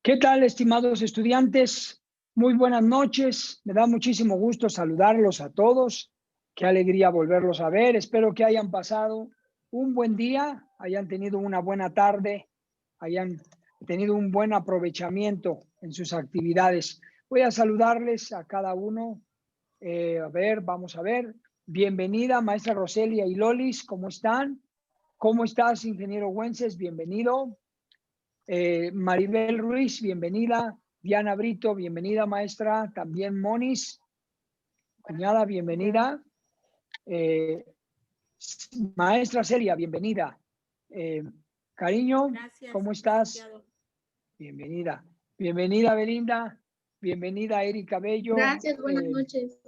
¿Qué tal, estimados estudiantes? Muy buenas noches. Me da muchísimo gusto saludarlos a todos. Qué alegría volverlos a ver. Espero que hayan pasado un buen día, hayan tenido una buena tarde, hayan tenido un buen aprovechamiento en sus actividades. Voy a saludarles a cada uno. Vamos a ver. Bienvenida, maestra Roselia y Lolis. ¿Cómo están? ¿Cómo estás, ingeniero Güences? Bienvenido. Maribel Ruiz, bienvenida. Diana Brito, bienvenida, maestra. También Monis, cuñada, bienvenida. Maestra Celia, bienvenida. Cariño, Gracias, ¿cómo estás? licenciado. Bienvenida. Bienvenida, Belinda. Bienvenida, Erika Bello. Gracias, buenas noches.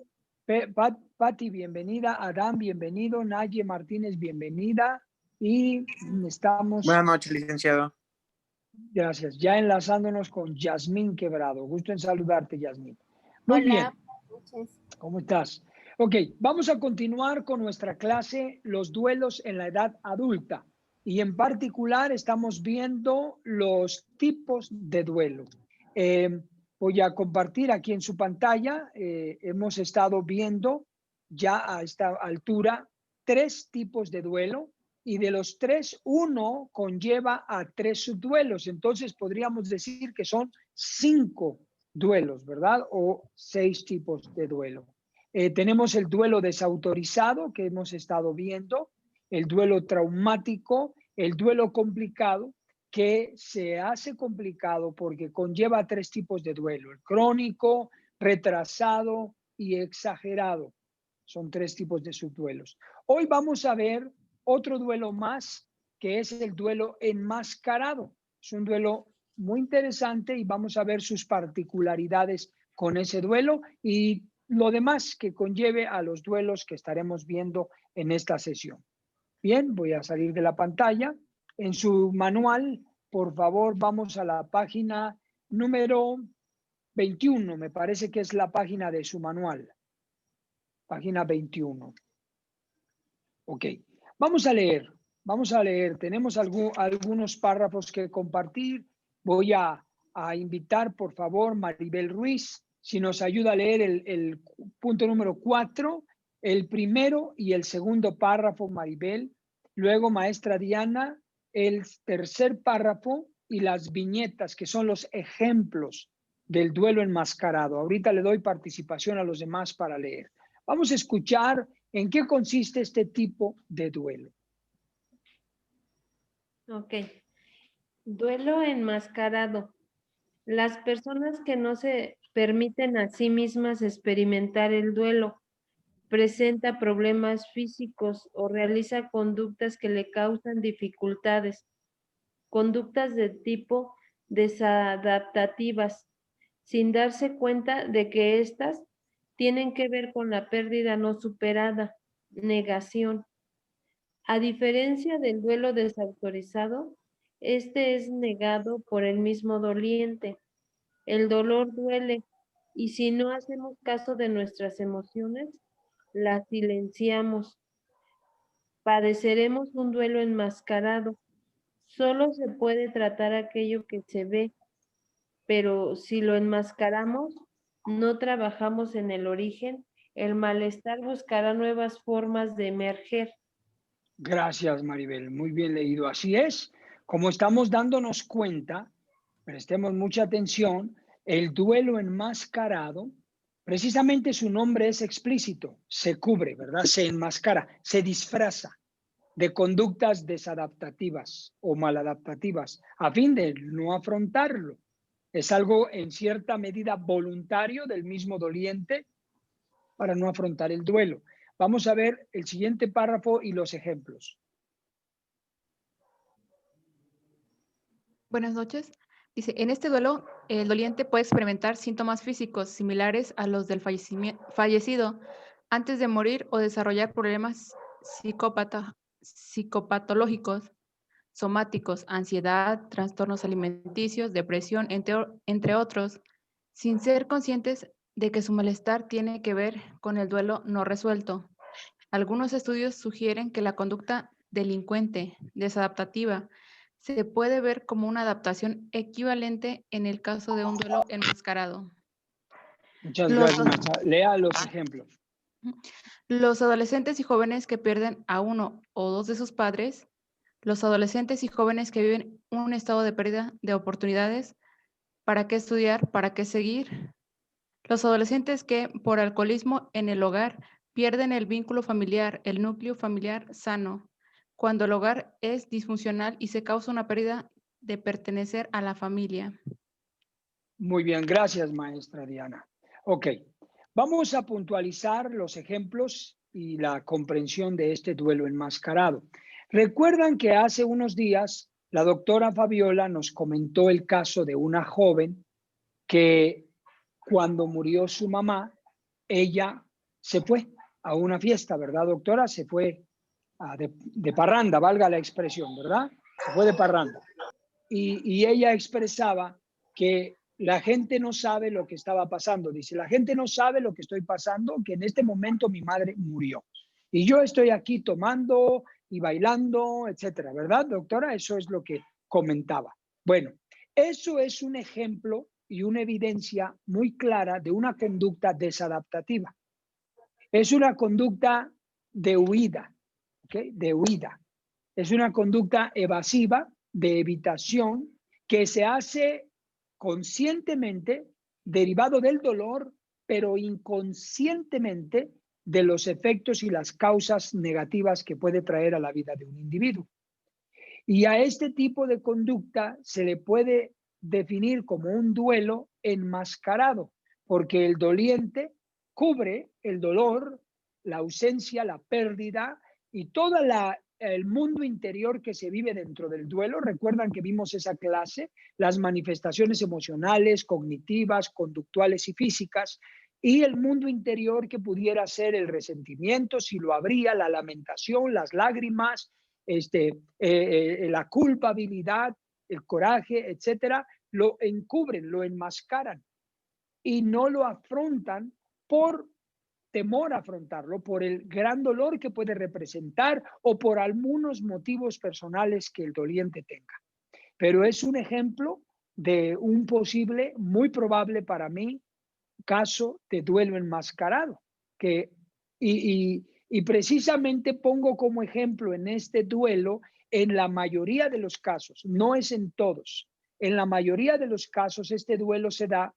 Patti, bienvenida. Adán, bienvenido. Naye Martínez, bienvenida. Y estamos... Buenas noches, licenciado. Gracias. Ya enlazándonos con Yasmín Quebrado. Gusto en saludarte, Yasmín. Muy bien. ¿Cómo estás? Ok, vamos a continuar con nuestra clase, los duelos en la edad adulta. Y en particular estamos viendo los tipos de duelo. Voy a compartir aquí en su pantalla. Hemos estado viendo ya a esta altura 3 tipos de duelo. Y de los 3, uno conlleva a 3 subduelos. Entonces podríamos decir que son 5 duelos, ¿verdad? O 6 tipos de duelo. Tenemos el duelo desautorizado que hemos estado viendo, el duelo traumático, el duelo complicado, que se hace complicado porque conlleva 3 tipos de duelo: el crónico, retrasado y exagerado. Son 3 tipos de subduelos. Hoy vamos a ver otro duelo más, que es el duelo enmascarado. Es un duelo muy interesante y vamos a ver sus particularidades con ese duelo y lo demás que conlleve a los duelos que estaremos viendo en esta sesión. Bien, voy a salir de la pantalla. En su manual, por favor, vamos a la página número 21. Me parece que es la página de su manual. Página 21. Ok. Vamos a leer. Tenemos algunos párrafos que compartir. Voy a invitar, por favor, Maribel Ruiz, si nos ayuda a leer el punto número 4, el primero y el segundo párrafo, Maribel. Luego, maestra Diana, el tercer párrafo y las viñetas, que son los ejemplos del duelo enmascarado. Ahorita le doy participación a los demás para leer. Vamos a escuchar en qué consiste este tipo de duelo. Ok. Duelo enmascarado. Las personas que no se permiten a sí mismas experimentar el duelo, presenta problemas físicos o realiza conductas que le causan dificultades, conductas de tipo desadaptativas, sin darse cuenta de que éstas tienen que ver con la pérdida no superada, negación. A diferencia del duelo desautorizado, este es negado por el mismo doliente. El dolor duele y si no hacemos caso de nuestras emociones, las silenciamos. Padeceremos un duelo enmascarado. Solo se puede tratar aquello que se ve, pero si lo enmascaramos, no trabajamos en el origen, el malestar buscará nuevas formas de emerger. Gracias, Maribel. Muy bien leído. Así es. Como estamos dándonos cuenta, prestemos mucha atención, el duelo enmascarado, precisamente su nombre es explícito, se cubre, ¿verdad? Se enmascara, se disfraza de conductas desadaptativas o maladaptativas a fin de no afrontarlo. Es algo en cierta medida voluntario del mismo doliente para no afrontar el duelo. Vamos a ver el siguiente párrafo y los ejemplos. Buenas noches. Dice, en este duelo, el doliente puede experimentar síntomas físicos similares a los del fallecido antes de morir o desarrollar problemas psicopatológicos, somáticos, ansiedad, trastornos alimenticios, depresión, entre otros, sin ser conscientes de que su malestar tiene que ver con el duelo no resuelto. Algunos estudios sugieren que la conducta delincuente, desadaptativa, se puede ver como una adaptación equivalente en el caso de un duelo enmascarado. Muchas Los, gracias, maestra. Lea los ejemplos. los adolescentes y jóvenes que pierden a uno o dos de sus padres, los adolescentes y jóvenes que viven un estado de pérdida de oportunidades, para qué estudiar, para qué seguir, los adolescentes que por alcoholismo en el hogar pierden el vínculo familiar, el núcleo familiar sano, cuando el hogar es disfuncional y se causa una pérdida de pertenecer a la familia. Muy bien, gracias, maestra Diana. Ok, vamos a puntualizar los ejemplos y la comprensión de este duelo enmascarado. Recuerdan que hace unos días la doctora Fabiola nos comentó el caso de una joven que cuando murió su mamá, ella se fue a una fiesta, ¿verdad, doctora? Se fue de parranda, valga la expresión, ¿verdad? Se fue de parranda. Y ella expresaba que la gente no sabe lo que estaba pasando. Dice, la gente no sabe lo que estoy pasando, que en este momento mi madre murió. Y yo estoy aquí tomando y bailando, etcétera, ¿verdad, doctora? Eso es lo que comentaba. Bueno, eso es un ejemplo y una evidencia muy clara de una conducta desadaptativa. Es una conducta de huida, ¿ok? De huida. Es una conducta evasiva, de evitación, que se hace conscientemente, derivado del dolor, pero inconscientemente de los efectos y las causas negativas que puede traer a la vida de un individuo. Y a este tipo de conducta se le puede definir como un duelo enmascarado, porque el doliente cubre el dolor, la ausencia, la pérdida y todo el mundo interior que se vive dentro del duelo. Recuerdan que vimos esa clase, las manifestaciones emocionales, cognitivas, conductuales y físicas, y el mundo interior que pudiera ser el resentimiento, si lo habría, la lamentación, las lágrimas, la culpabilidad, el coraje, etcétera, lo encubren, lo enmascaran y no lo afrontan por temor a afrontarlo, por el gran dolor que puede representar o por algunos motivos personales que el doliente tenga. Pero es un ejemplo de un posible, muy probable para mí, caso de duelo enmascarado. Y precisamente pongo como ejemplo en este duelo, en la mayoría de los casos, no es en todos, en la mayoría de los casos este duelo se da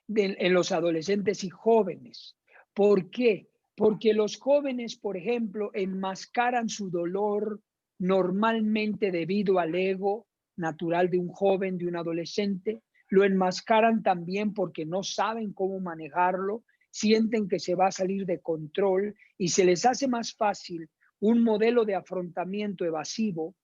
en los adolescentes y jóvenes. ¿Por qué? Porque los jóvenes, por ejemplo, enmascaran su dolor normalmente debido al ego natural de un joven, de un adolescente. Lo enmascaran también porque no saben cómo manejarlo, sienten que se va a salir de control y se les hace más fácil un modelo de afrontamiento evasivo,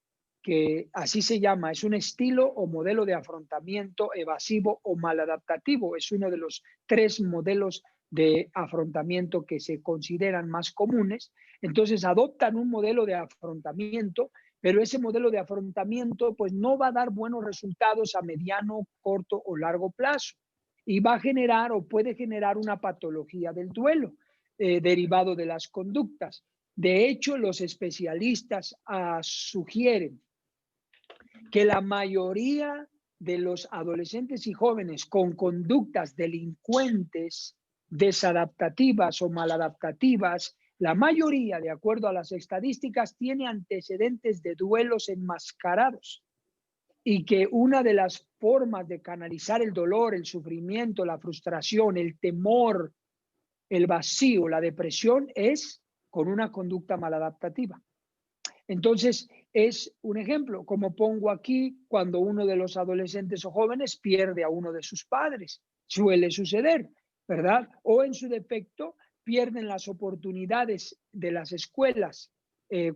que así se llama, es un estilo o modelo de afrontamiento evasivo o maladaptativo. Es uno de los 3 modelos de afrontamiento que se consideran más comunes. Entonces adoptan un modelo de afrontamiento, pero ese modelo de afrontamiento pues no va a dar buenos resultados a mediano, corto o largo plazo y va a generar o puede generar una patología del duelo derivado de las conductas. De hecho, los especialistas sugieren que la mayoría de los adolescentes y jóvenes con conductas delincuentes, desadaptativas o maladaptativas, la mayoría, de acuerdo a las estadísticas, tiene antecedentes de duelos enmascarados y que una de las formas de canalizar el dolor, el sufrimiento, la frustración, el temor, el vacío, la depresión es con una conducta maladaptativa. Entonces, es un ejemplo, como pongo aquí, cuando uno de los adolescentes o jóvenes pierde a uno de sus padres. Suele suceder, ¿verdad? O en su defecto, pierden las oportunidades de las escuelas.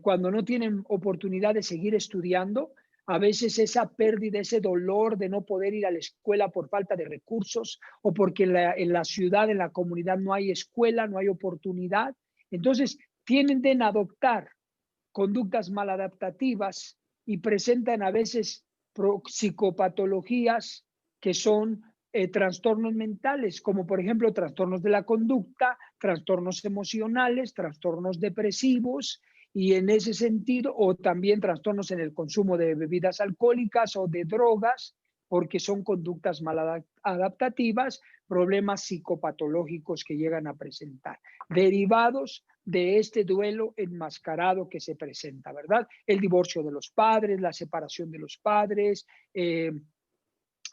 Cuando no tienen oportunidad de seguir estudiando, a veces esa pérdida, ese dolor de no poder ir a la escuela por falta de recursos o porque en la ciudad, en la comunidad no hay escuela, no hay oportunidad. Entonces, tienden a adoptar conductas maladaptativas y presentan a veces psicopatologías que son trastornos mentales, como por ejemplo trastornos de la conducta, trastornos emocionales, trastornos depresivos Y en ese sentido, o también trastornos en el consumo de bebidas alcohólicas o de drogas, porque son conductas mal adaptativas, problemas psicopatológicos que llegan a presentar, derivados de este duelo enmascarado que se presenta, ¿verdad? El divorcio de los padres, la separación de los padres,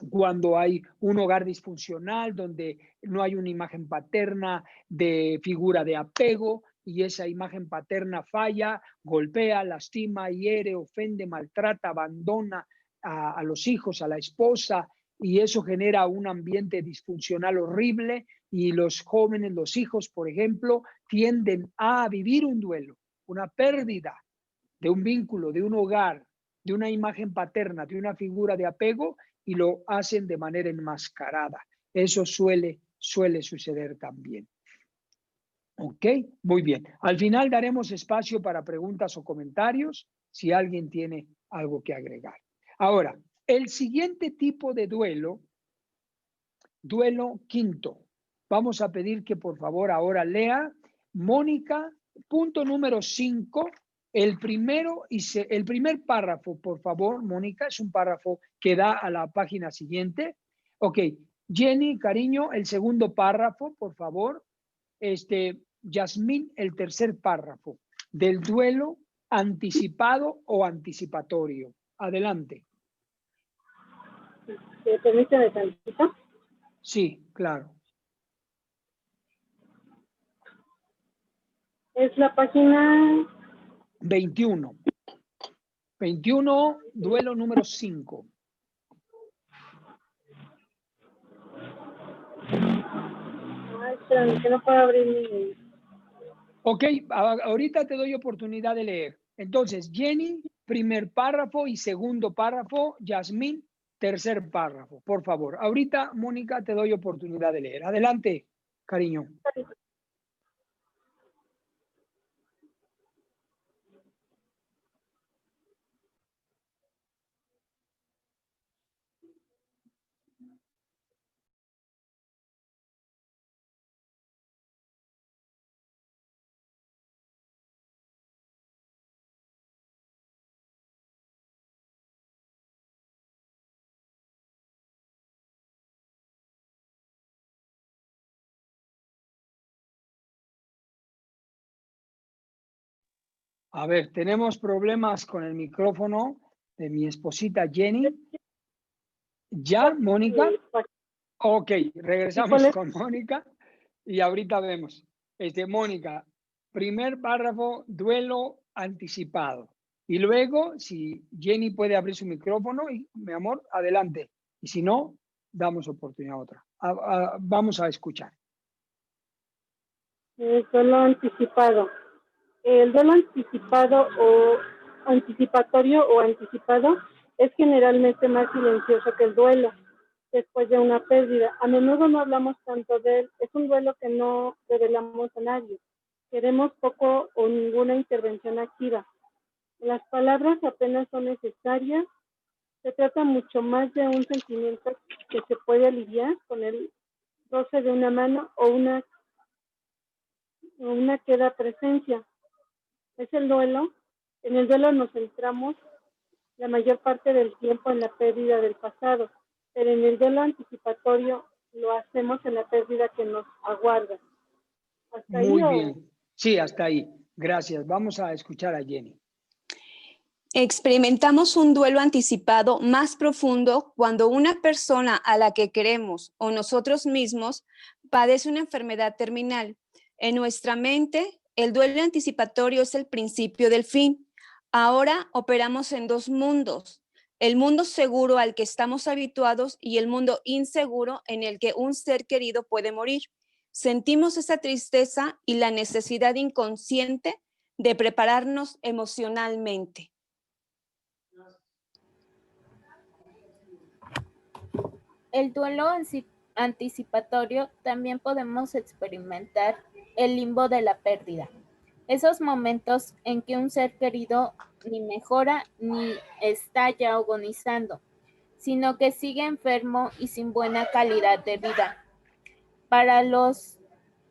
cuando hay un hogar disfuncional donde no hay una imagen paterna de figura de apego y esa imagen paterna falla, golpea, lastima, hiere, ofende, maltrata, abandona a los hijos, a la esposa, y eso genera un ambiente disfuncional horrible y los jóvenes, los hijos, por ejemplo, tienden a vivir un duelo, una pérdida de un vínculo, de un hogar, de una imagen paterna, de una figura de apego, y lo hacen de manera enmascarada. Eso suele suceder también. Ok, muy bien. Al final daremos espacio para preguntas o comentarios si alguien tiene algo que agregar. Ahora, el siguiente tipo de duelo quinto. Vamos a pedir que por favor ahora lea Mónica, punto número 5. El primer párrafo, por favor, Mónica, es un párrafo que da a la página siguiente. Ok, Jenny, cariño, el segundo párrafo, por favor. Yasmín, el tercer párrafo, del duelo anticipado o anticipatorio. Adelante. Permíteme tantito. Sí, claro. Es la página 21. 21, duelo número 5. Espérame, que no puedo abrir mi... Ok, ahorita te doy oportunidad de leer. Entonces, Jenny, primer párrafo y segundo párrafo. Yasmín, tercer párrafo. Por favor, ahorita, Mónica, te doy oportunidad de leer. Adelante, cariño. A ver, tenemos problemas con el micrófono de mi esposita Jenny. ¿Ya, Mónica? Ok, regresamos con Mónica y ahorita vemos. Mónica, primer párrafo, duelo anticipado. Y luego, si Jenny puede abrir su micrófono, y mi amor, adelante. Y si no, damos oportunidad a otra. Vamos a escuchar. El duelo anticipado. El duelo anticipado o anticipatorio o anticipado es generalmente más silencioso que el duelo después de una pérdida. A menudo no hablamos tanto de él. Es un duelo que no revelamos a nadie. Queremos poco o ninguna intervención activa. Las palabras apenas son necesarias. Se trata mucho más de un sentimiento que se puede aliviar con el roce de una mano o una queda presencia. Es el duelo. En el duelo nos centramos la mayor parte del tiempo en la pérdida del pasado, pero en el duelo anticipatorio lo hacemos en la pérdida que nos aguarda. ¿Hasta ahí? Muy bien. Sí, hasta ahí. Gracias. Vamos a escuchar a Jenny. Experimentamos un duelo anticipado más profundo cuando una persona a la que queremos o nosotros mismos padece una enfermedad terminal. En nuestra mente, el duelo anticipatorio es el principio del fin. Ahora operamos en dos mundos: el mundo seguro al que estamos habituados y el mundo inseguro en el que un ser querido puede morir. Sentimos esa tristeza y la necesidad inconsciente de prepararnos emocionalmente. El duelo anticipatorio también podemos experimentar el limbo de la pérdida. Esos momentos en que un ser querido ni mejora ni está ya agonizando, sino que sigue enfermo y sin buena calidad de vida. Para los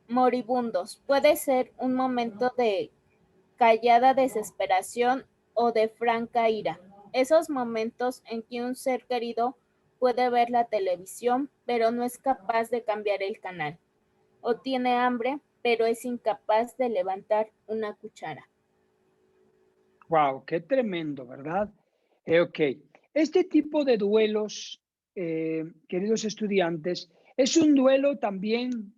moribundos puede ser un momento de callada desesperación o de franca ira. Esos momentos en que un ser querido puede ver la televisión, pero no es capaz de cambiar el canal. O tiene hambre, pero es incapaz de levantar una cuchara. Wow, qué tremendo, ¿verdad? Ok. Este tipo de duelos, queridos estudiantes, es un duelo también,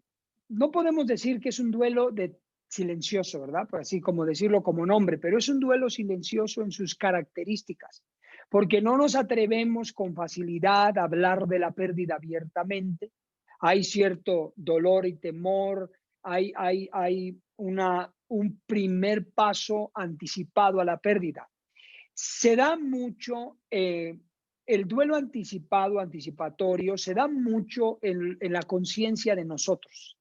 no podemos decir que es un duelo de silencioso, ¿verdad? Pues así como decirlo como nombre, pero es un duelo silencioso en sus características, porque no nos atrevemos con facilidad a hablar de la pérdida abiertamente. Hay cierto dolor y temor, hay un primer paso anticipado a la pérdida. Se da mucho, el duelo anticipado, anticipatorio, se da mucho en la conciencia de nosotros.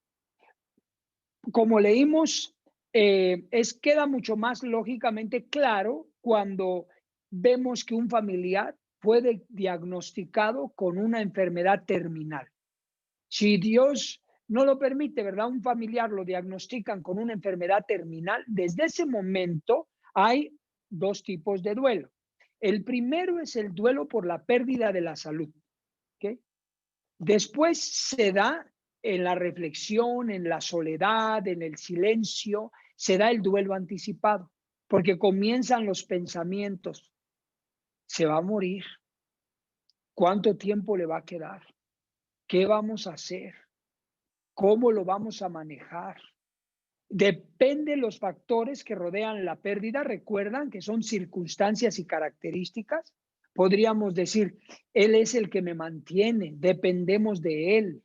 Como leímos, queda mucho más lógicamente claro cuando vemos que un familiar fue diagnosticado con una enfermedad terminal. Si Dios no lo permite, ¿verdad? Un familiar lo diagnostican con una enfermedad terminal, desde ese momento hay dos tipos de duelo. El primero es el duelo por la pérdida de la salud, ¿ok? Después se da en la reflexión, en la soledad, en el silencio, se da el duelo anticipado, porque comienzan los pensamientos. ¿Se va a morir? ¿Cuánto tiempo le va a quedar? ¿Qué vamos a hacer? ¿Cómo lo vamos a manejar? Depende de los factores que rodean la pérdida. Recuerdan que son circunstancias y características. Podríamos decir, él es el que me mantiene, dependemos de él,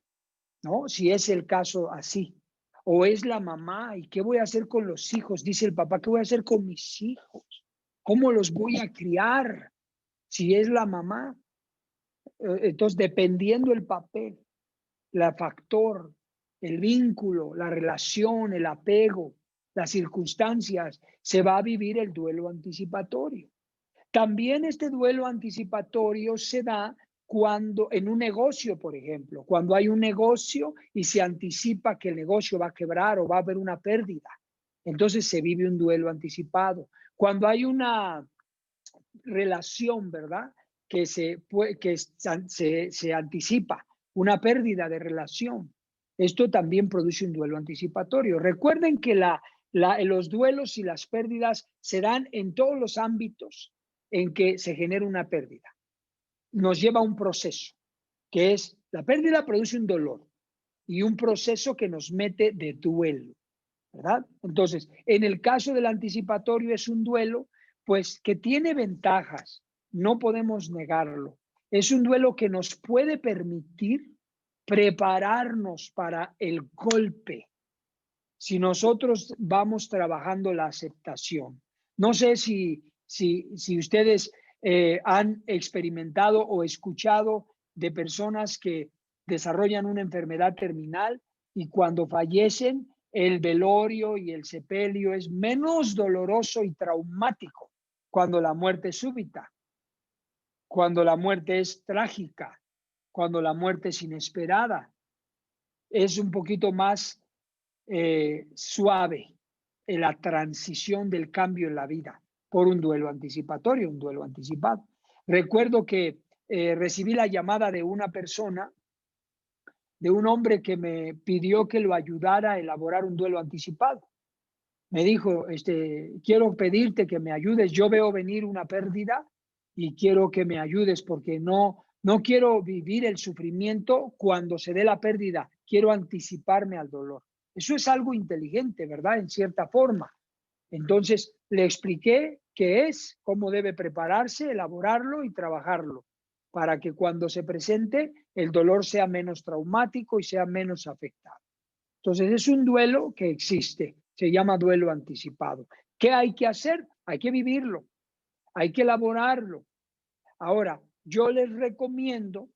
¿no? Si es el caso así. O es la mamá, ¿y qué voy a hacer con los hijos? Dice el papá, ¿qué voy a hacer con mis hijos? ¿Cómo los voy a criar? Si es la mamá. Entonces, dependiendo el papel, el factor, el vínculo, la relación, el apego, las circunstancias, se va a vivir el duelo anticipatorio. También este duelo anticipatorio se da cuando en un negocio, por ejemplo, cuando hay un negocio y se anticipa que el negocio va a quebrar o va a haber una pérdida. Entonces se vive un duelo anticipado. Cuando hay una relación, ¿verdad? Que se anticipa una pérdida de relación. Esto también produce un duelo anticipatorio. Recuerden que los duelos y las pérdidas se dan en todos los ámbitos en que se genera una pérdida. Nos lleva a un proceso, que es la pérdida produce un dolor y un proceso que nos mete de duelo, ¿verdad? Entonces, en el caso del anticipatorio es un duelo, pues que tiene ventajas, no podemos negarlo. Es un duelo que nos puede permitir prepararnos para el golpe si nosotros vamos trabajando la aceptación. No sé si ustedes han experimentado o escuchado de personas que desarrollan una enfermedad terminal y cuando fallecen, el velorio y el sepelio es menos doloroso y traumático cuando la muerte es súbita, cuando la muerte es trágica, cuando la muerte es inesperada. Es un poquito más suave en la transición del cambio en la vida por un duelo anticipatorio, un duelo anticipado. Recuerdo que recibí la llamada de una persona, de un hombre que me pidió que lo ayudara a elaborar un duelo anticipado. Me dijo, quiero pedirte que me ayudes, yo veo venir una pérdida y quiero que me ayudes porque no quiero vivir el sufrimiento cuando se dé la pérdida, quiero anticiparme al dolor. Eso es algo inteligente, ¿verdad? En cierta forma. Entonces, le expliqué qué es, cómo debe prepararse, elaborarlo y trabajarlo, para que cuando se presente el dolor sea menos traumático y sea menos afectado. Entonces, es un duelo que existe, se llama duelo anticipado. ¿Qué hay que hacer? Hay que vivirlo, hay que elaborarlo. Ahora, yo les recomiendo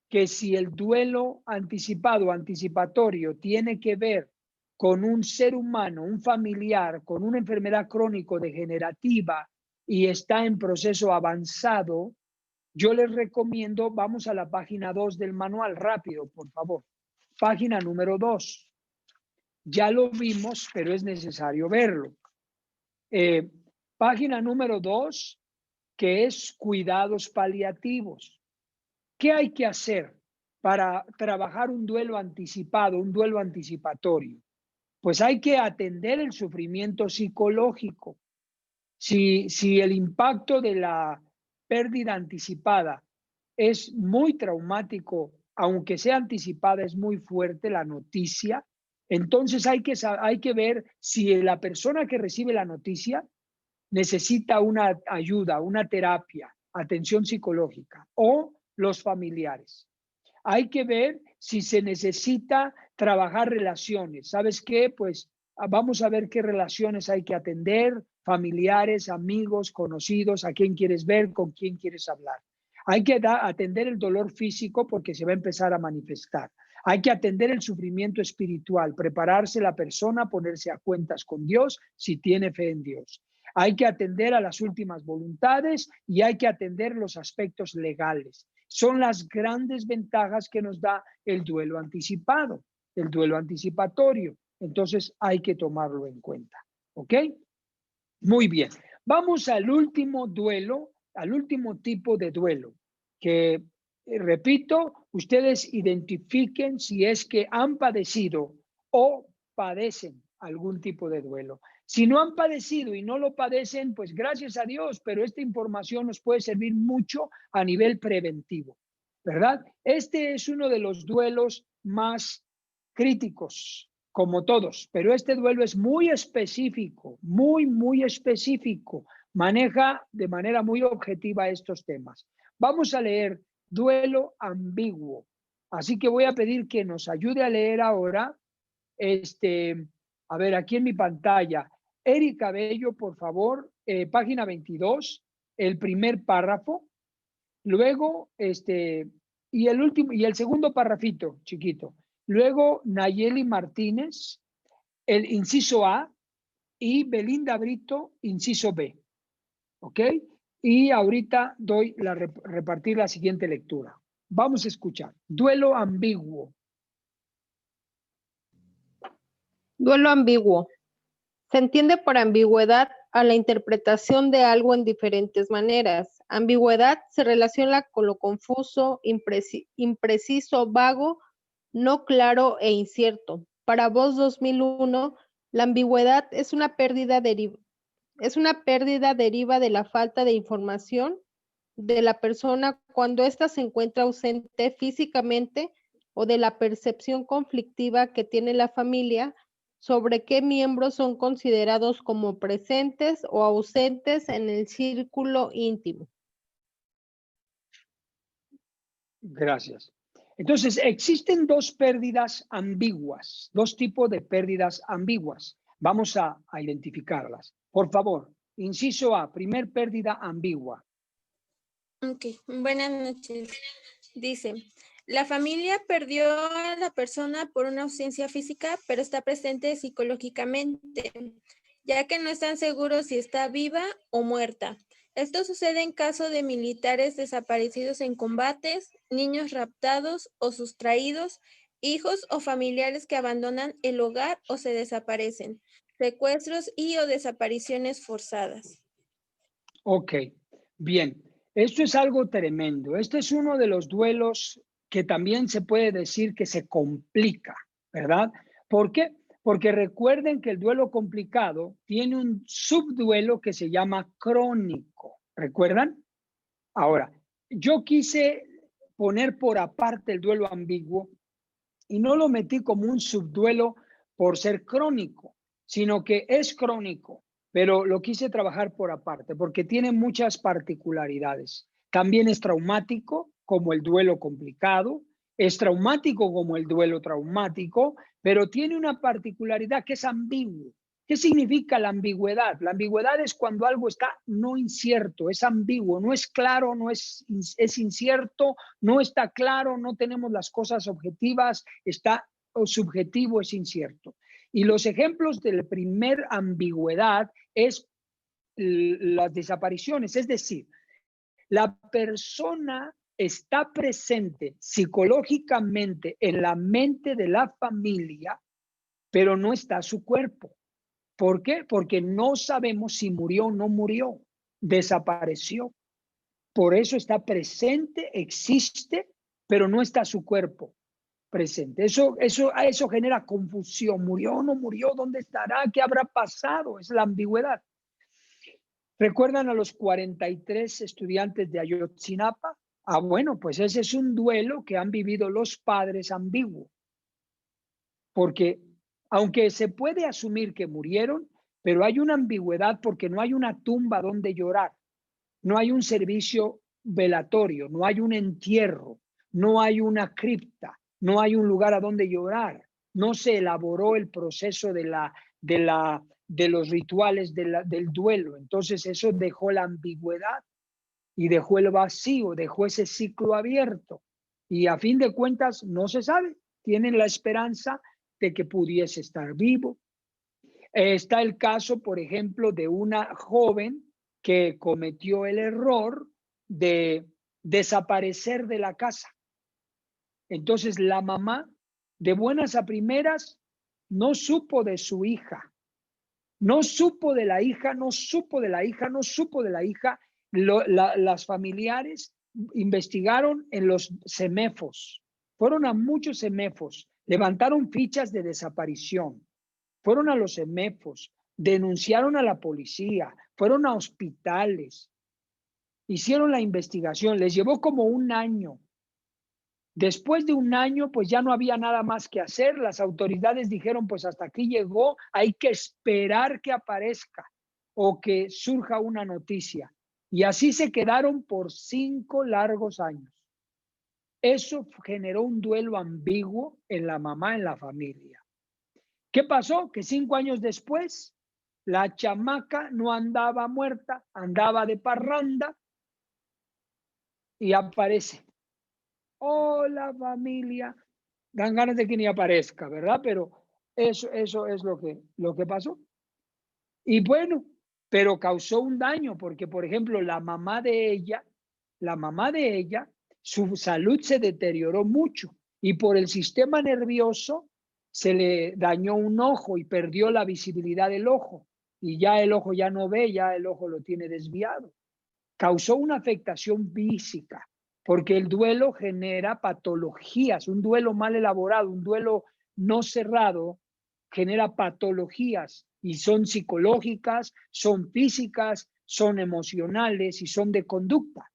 que si el duelo anticipado, anticipatorio, tiene que ver con un ser humano, un familiar, con una enfermedad crónico-degenerativa y está en proceso avanzado, yo les recomiendo, vamos a la página 2 del manual, rápido, por favor. Página número 2. Ya lo vimos, pero es necesario verlo. Página número 2, que es cuidados paliativos. ¿Qué hay que hacer para trabajar un duelo anticipado, un duelo anticipatorio? Pues hay que atender el sufrimiento psicológico. Si el impacto de la pérdida anticipada es muy traumático, aunque sea anticipada, es muy fuerte la noticia, entonces hay que ver si la persona que recibe la noticia necesita una ayuda, una terapia, atención psicológica o los familiares. Hay que ver si se necesita trabajar relaciones. ¿Sabes qué? Pues vamos a ver qué relaciones hay que atender, familiares, amigos, conocidos, a quién quieres ver, con quién quieres hablar. Hay que atender el dolor físico porque se va a empezar a manifestar. Hay que atender el sufrimiento espiritual, prepararse la persona, ponerse a cuentas con Dios si tiene fe en Dios. Hay que atender a las últimas voluntades y hay que atender los aspectos legales. Son las grandes ventajas que nos da el duelo anticipado, el duelo anticipatorio. Entonces hay que tomarlo en cuenta. ¿Ok? Muy bien. Vamos al último duelo, al último tipo de duelo, que, repito, ustedes identifiquen si es que han padecido o padecen algún tipo de duelo. Si no han padecido y no lo padecen, pues gracias a Dios, pero esta información nos puede servir mucho a nivel preventivo, ¿verdad? Este es uno de los duelos más críticos, como todos, pero este duelo es muy específico, muy específico. Maneja de manera muy objetiva estos temas. Vamos a leer duelo ambiguo. Así que voy a pedir que nos ayude a leer ahora, a ver, aquí en mi pantalla, Erika Bello, por favor, página 22, el primer párrafo, luego, y el último, y el segundo párrafito, chiquito. Luego, Nayeli Martínez, el inciso A, y Belinda Brito, inciso B. ¿Ok? Y ahorita doy repartir la siguiente lectura. Vamos a escuchar. Duelo ambiguo. Duelo ambiguo. Se entiende por ambigüedad a la interpretación de algo en diferentes maneras. Ambigüedad se relaciona con lo confuso, impreciso, vago, no claro e incierto. Para Voz 2001, la ambigüedad es una pérdida deriva de la falta de información de la persona cuando ésta se encuentra ausente físicamente o de la percepción conflictiva que tiene la familia sobre qué miembros son considerados como presentes o ausentes en el círculo íntimo. Gracias. Entonces, existen dos pérdidas ambiguas, dos tipos de pérdidas ambiguas. Vamos a identificarlas. Por favor, inciso A, primer pérdida ambigua. Ok, buenas noches. Dice, la familia perdió a la persona por una ausencia física, pero está presente psicológicamente, ya que no están seguros si está viva o muerta. Esto sucede en caso de militares desaparecidos en combates, niños raptados o sustraídos, hijos o familiares que abandonan el hogar o se desaparecen, secuestros y o desapariciones forzadas. Ok, bien. Esto es algo tremendo. Este es uno de los duelos que también se puede decir que se complica, ¿verdad? ¿Por qué? Porque recuerden que el duelo complicado tiene un subduelo que se llama crónico. ¿Recuerdan? Ahora, yo quise poner por aparte el duelo ambiguo y no lo metí como un subduelo por ser crónico, sino que es crónico, pero lo quise trabajar por aparte porque tiene muchas particularidades. También es traumático, como el duelo complicado, es traumático como el duelo traumático, pero tiene una particularidad que es ambiguo. ¿Qué significa la ambigüedad? La ambigüedad es cuando algo está no incierto, es ambiguo, no es claro, es incierto, no está claro, no tenemos las cosas objetivas, está subjetivo, es incierto. Y los ejemplos de la primer ambigüedad es las desapariciones, es decir, la persona está presente psicológicamente en la mente de la familia, pero no está su cuerpo. ¿Por qué? Porque no sabemos si murió o no murió, desapareció. Por eso está presente, existe, pero no está su cuerpo presente. Eso genera confusión. ¿Murió o no murió? ¿Dónde estará? ¿Qué habrá pasado? Es la ambigüedad. ¿Recuerdan a los 43 estudiantes de Ayotzinapa? Ah, bueno, pues ese es un duelo que han vivido los padres ambiguo. Porque aunque se puede asumir que murieron, pero hay una ambigüedad porque no hay una tumba donde llorar, no hay un servicio velatorio, no hay un entierro, no hay una cripta, no hay un lugar a donde llorar, no se elaboró el proceso de los rituales del duelo. Entonces eso dejó la ambigüedad y dejó el vacío, dejó ese ciclo abierto. Y a fin de cuentas no se sabe, tienen la esperanza de que pudiese estar vivo. Está el caso, por ejemplo, de una joven que cometió el error de desaparecer de la casa. Entonces la mamá, de buenas a primeras, no supo de su hija. No supo de la hija, no supo de la hija, no supo de la hija. Las familiares investigaron en los CEMEFOS. Fueron a muchos CEMEFOS, levantaron fichas de desaparición. Fueron a los CEMEFOS, denunciaron a la policía, fueron a hospitales, hicieron la investigación, les llevó como un año. Después de un año, pues ya no había nada más que hacer. Las autoridades dijeron, pues hasta aquí llegó, hay que esperar que aparezca o que surja una noticia. Y así se quedaron por 5 largos años. Eso generó un duelo ambiguo en la mamá, en la familia. ¿Qué pasó? Que 5 años después, la chamaca no andaba muerta, andaba de parranda y aparece. Hola familia, dan ganas de que ni aparezca, ¿verdad? Pero eso es lo que pasó. Y bueno, pero causó un daño porque, por ejemplo, la mamá de ella, su salud se deterioró mucho y por el sistema nervioso se le dañó un ojo y perdió la visibilidad del ojo y ya el ojo ya no ve, ya el ojo lo tiene desviado. Causó una afectación física porque el duelo genera patologías, un duelo mal elaborado, un duelo no cerrado genera patologías y son psicológicas, son físicas, son emocionales y son de conducta.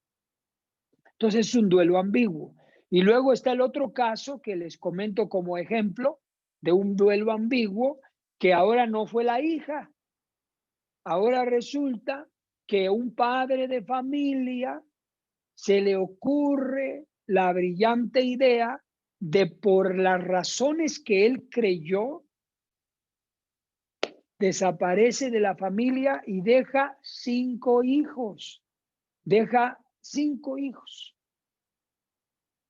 Entonces es un duelo ambiguo. Y luego está el otro caso que les comento como ejemplo de un duelo ambiguo que ahora no fue la hija. Ahora resulta que un padre de familia se le ocurre la brillante idea de, por las razones que él creyó, desaparece de la familia y deja 5 hijos. Deja 5 hijos.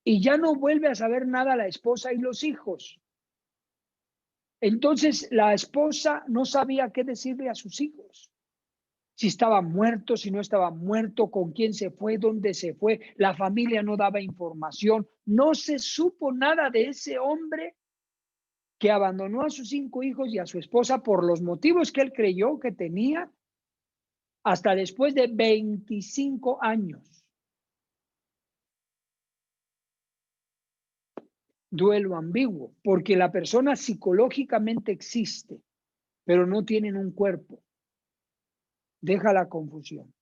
Y ya no vuelve a saber nada la esposa y los hijos. Entonces la esposa no sabía qué decirle a sus hijos. Si estaba muerto, si no estaba muerto, con quién se fue, dónde se fue. La familia no daba información. No se supo nada de ese hombre que abandonó a sus 5 hijos y a su esposa por los motivos que él creyó que tenía hasta después de 25 años. Duelo ambiguo, porque la persona psicológicamente existe, pero no tienen un cuerpo. Deja la confusión.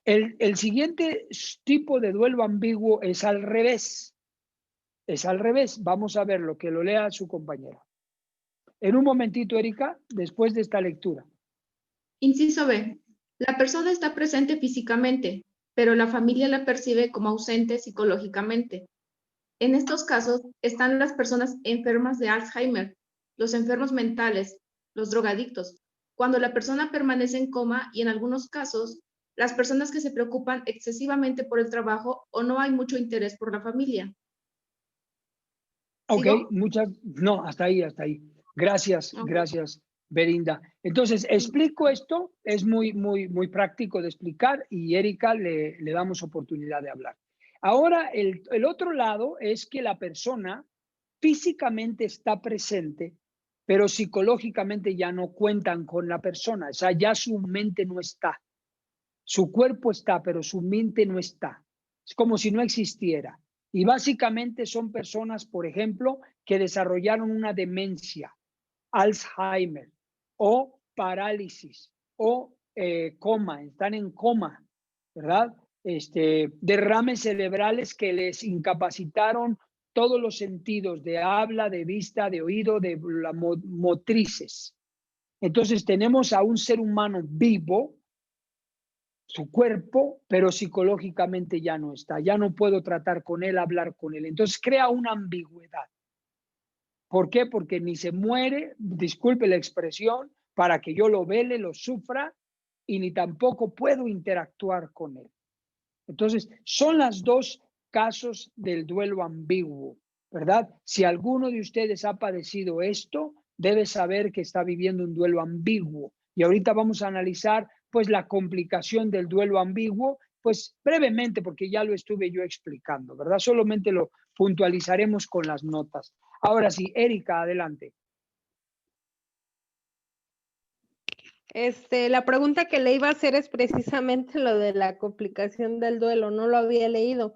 El siguiente tipo de duelo ambiguo es al revés. Es al revés. Vamos a ver lo que lo lea su compañera. En un momentito, Erika, después de esta lectura. Inciso B. La persona está presente físicamente, pero la familia la percibe como ausente psicológicamente. En estos casos están las personas enfermas de Alzheimer, los enfermos mentales, los drogadictos, cuando la persona permanece en coma y en algunos casos, las personas que se preocupan excesivamente por el trabajo o no hay mucho interés por la familia. Ok, no, hasta ahí. Gracias, okay. Gracias, Berinda. Entonces, explico esto, es muy práctico de explicar y Erika le damos oportunidad de hablar. Ahora, el otro lado es que la persona físicamente está presente, pero psicológicamente ya no cuentan con la persona, o sea, ya su mente no está. Su cuerpo está, pero su mente no está. Es como si no existiera. Y básicamente son personas, por ejemplo, que desarrollaron una demencia, Alzheimer o parálisis o coma, están en coma, ¿verdad? Derrames cerebrales que les incapacitaron todos los sentidos de habla, de vista, de oído, de motrices. Entonces tenemos a un ser humano vivo, su cuerpo, pero psicológicamente ya no está. Ya no puedo tratar con él, hablar con él. Entonces crea una ambigüedad. ¿Por qué? Porque ni se muere, disculpe la expresión, para que yo lo vele, lo sufra, y ni tampoco puedo interactuar con él. Entonces, son los dos casos del duelo ambiguo, ¿verdad? Si alguno de ustedes ha padecido esto, debe saber que está viviendo un duelo ambiguo. Y ahorita vamos a analizar, pues, la complicación del duelo ambiguo, pues, brevemente, porque ya lo estuve yo explicando, ¿verdad? Solamente lo puntualizaremos con las notas. Ahora sí, Erika, adelante. La pregunta que le iba a hacer es precisamente lo de la complicación del duelo, no lo había leído.